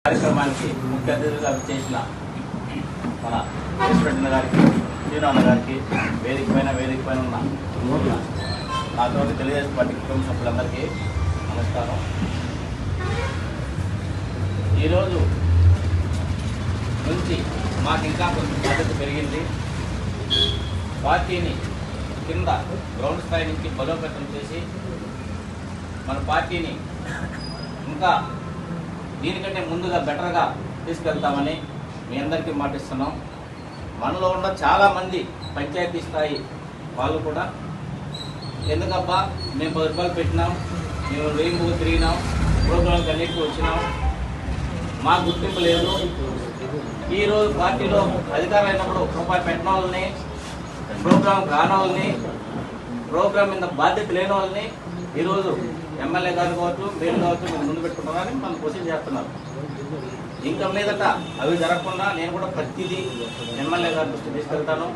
కార్యక్రమానికి ముఖ్య అతిథులుగా చేసిన మన ప్రెసిడెంట్ గారికి, శ్రీరామ గారికి, వేదిక పైన ఉన్న నాతో తెలుగుదేశం పార్టీ కుటుంబ సభ్యులందరికీ నమస్కారం. ఈరోజు నుంచి మాకు ఇంకా కొంచెం బాధ్యత పెరిగింది. పార్టీని కింద గ్రౌండ్ స్థాయి నుంచి బలోపేతం చేసి మన పార్టీని ఇంకా దీనికంటే ముందుగా బెటర్గా తీసుకెళ్తామని మీ అందరికీ మాటిస్తున్నాం. మనలో ఉన్న చాలామంది పంచాయతీ స్థాయి వాళ్ళు కూడా ఎందుకబ్బా మేము 10 రూపాయలు పెట్టినాం, మేము రెయిన్బో తిరిగినాం, ప్రోగ్రాంకి అన్నిటికీ వచ్చినాం, మాకు గుర్తింపు లేదు. ఈరోజు పార్టీలో అధికారం అయినప్పుడు రూపాయి పెట్టిన వాళ్ళని, ప్రోగ్రాం రాని వాళ్ళని, ప్రోగ్రాం మీద బాధ్యత లేని వాళ్ళని ఈరోజు ఎమ్మెల్యే గారు కావచ్చు, మీరు కావచ్చు, మీరు ముందు పెట్టుకుంటున్నారని మనం క్వశ్చన్ చేస్తున్నారు. ఇంకా మీదట అవి జరగకుండా నేను కూడా ప్రతిదీ ఎమ్మెల్యే గారి దృష్టి తీసుకెళ్తాను.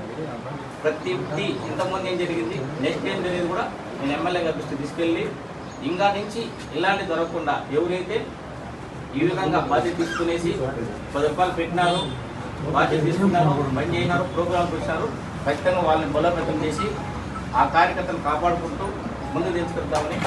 ప్రతిదీ ఇంతకుముందు ఏం జరిగింది, నెక్స్ట్ ఏం జరిగింది కూడా నేను ఎమ్మెల్యే గారి దృష్టి తీసుకెళ్ళి ఇంకా నుంచి ఇలాంటి జరగకుండా ఎవరైతే ఈ విధంగా బాధ్యత తీసుకునేసి 10 రూపాయలు పెట్టినారు, బాధ్యత తీసుకున్నారు, పని చేసినారు, ప్రోగ్రాంకి వచ్చారు, ఖచ్చితంగా వాళ్ళని బలోపేతం చేసి ఆ కార్యకర్తను కాపాడుకుంటూ ముందు తీసుకెళ్తామని